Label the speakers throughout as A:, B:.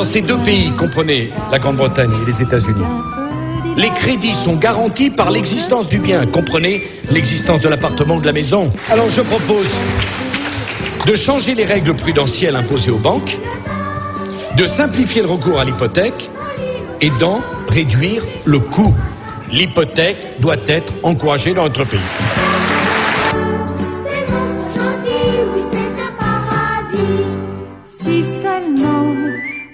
A: Dans ces deux pays, comprenez la Grande-Bretagne et les États-Unis, les crédits sont garantis par l'existence du bien. Comprenez l'existence de l'appartement ou de la maison. Alors je propose de changer les règles prudentielles imposées aux banques, de simplifier le recours à l'hypothèque et d'en réduire le coût. L'hypothèque doit être encouragée dans notre pays.
B: Si seulement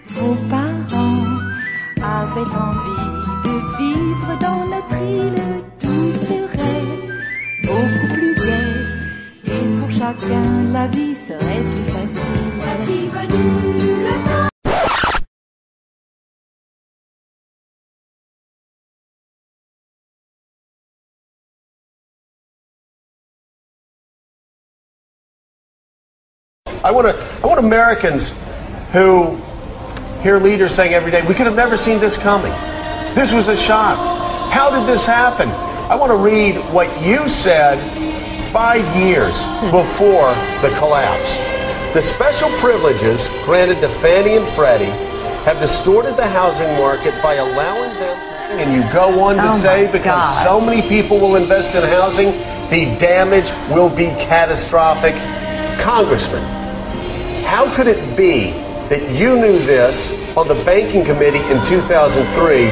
B: vos parents avaient envie de vivre dans notre île, tout serait beaucoup plus gai et pour chacun la vie serait plus facile. Voici venu le temps.
C: I want Americans who hear leaders saying every day, we could have never seen this coming. This was a shock. How did this happen? I want to read what you said 5 years before the collapse. The special privileges granted to Fannie and Freddie have distorted the housing market by allowing them to, and you go on to say, because so many people will invest in housing, the damage will be catastrophic. Congressman, how could it be that you knew this on the banking committee in 2003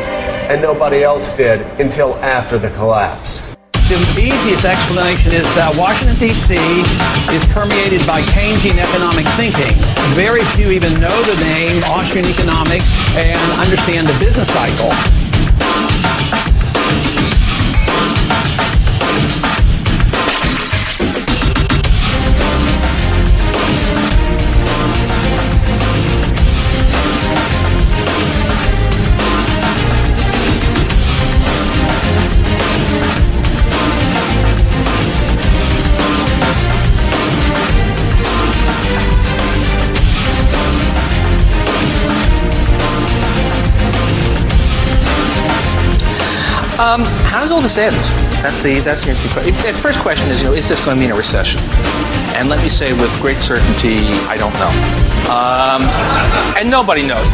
C: and nobody else did until after the collapse?
D: The easiest explanation is Washington, D.C. is permeated by Keynesian economic thinking. Very few even know the name Austrian economics and understand the business cycle.
E: How does all this end? That's the interesting question. The first question is, is this going to mean a recession? And let me say with great certainty, I don't know. And nobody knows.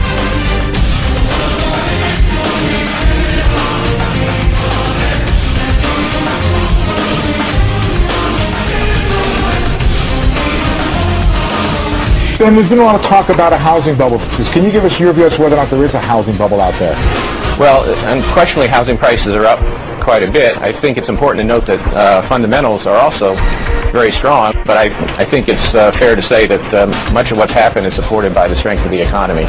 F: Ben, there's been a lot of talk about a housing bubble. Can you give us your view as to whether or not there is a housing bubble out there?
G: Well, unquestionably, housing prices are up quite a bit. I think it's important to note that fundamentals are also very strong, but I think it's fair to say that much of what's happened is supported by the strength of the economy.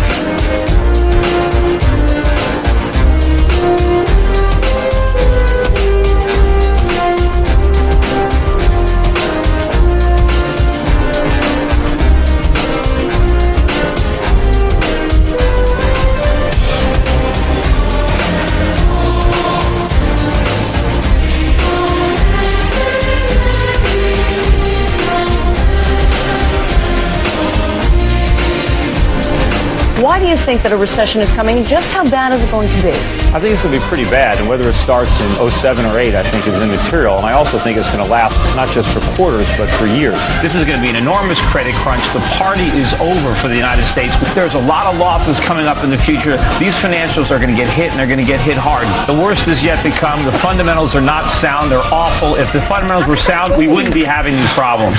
H: Why do you think that a recession is coming, and just how bad is it going to be?
I: I think it's going to be pretty bad, and whether it starts in 07 or 8, I think is immaterial, and I also think it's going to last not just for quarters, but for years.
D: This is going to be an enormous credit crunch. The party is over for the United States. There's a lot of losses coming up in the future. These financials are going to get hit, and they're going to get hit hard. The worst is yet to come. The fundamentals are not sound. They're awful. If the fundamentals were sound, we wouldn't be having these problems.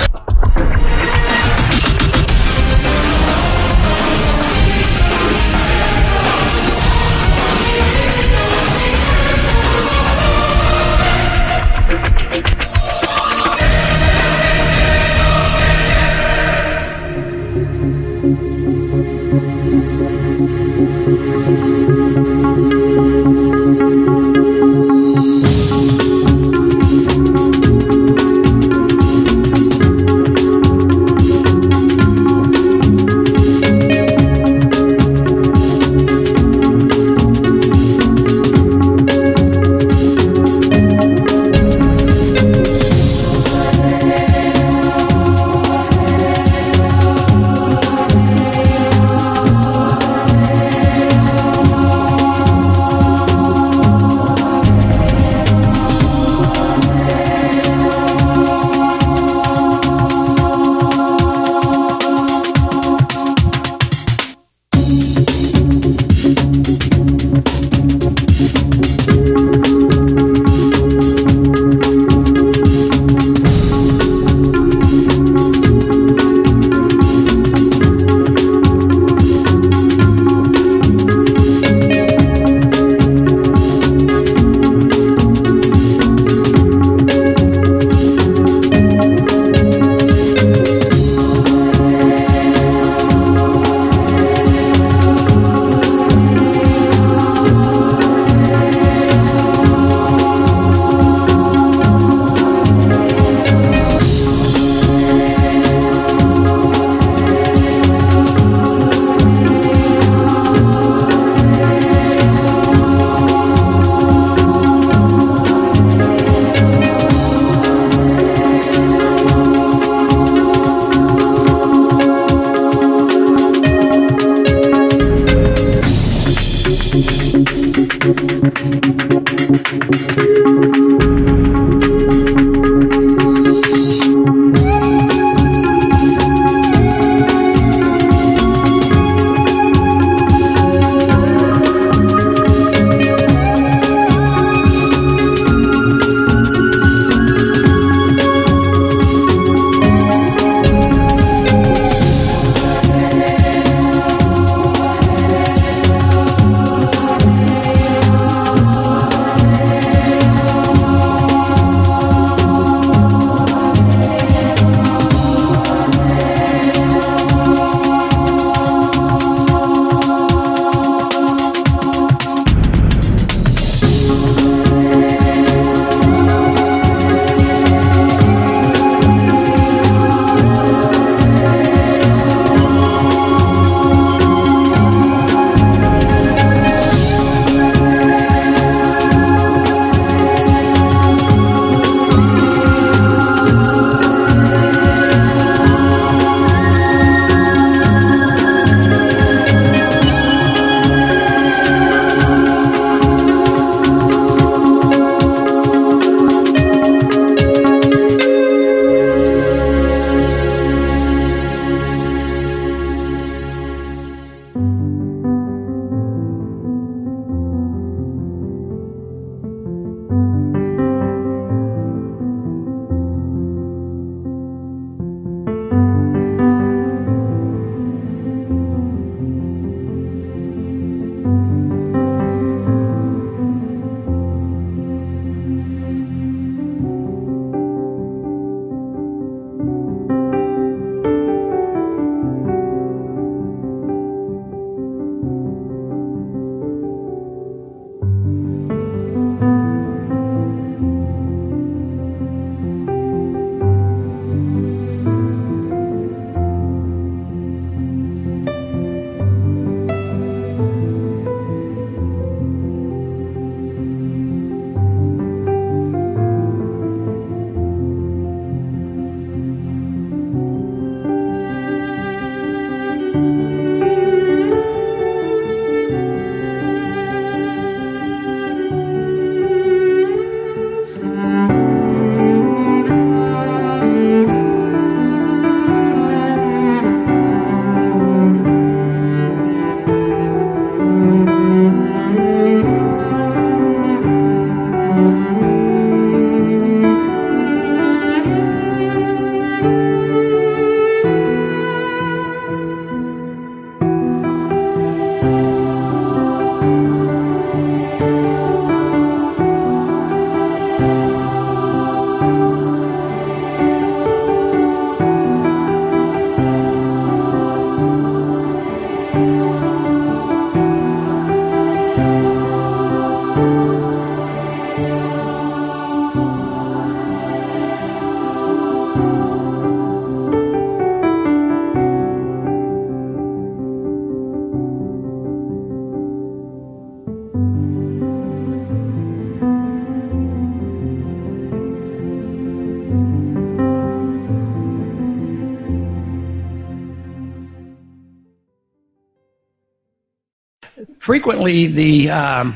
J: frequently the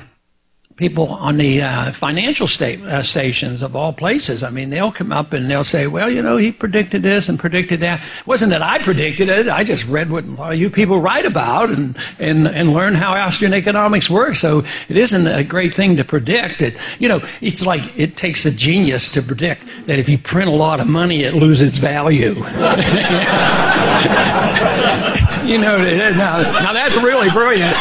J: people on the financial stations of all places, I mean, they'll come up and they'll say, well, you know, he predicted this and predicted that. It wasn't that I predicted it. I just read what a lot of you people write about and learn how Austrian economics works. So it isn't a great thing to predict. You know, it's like it takes a genius to predict that if you print a lot of money, it loses value. You know, now that's really brilliant.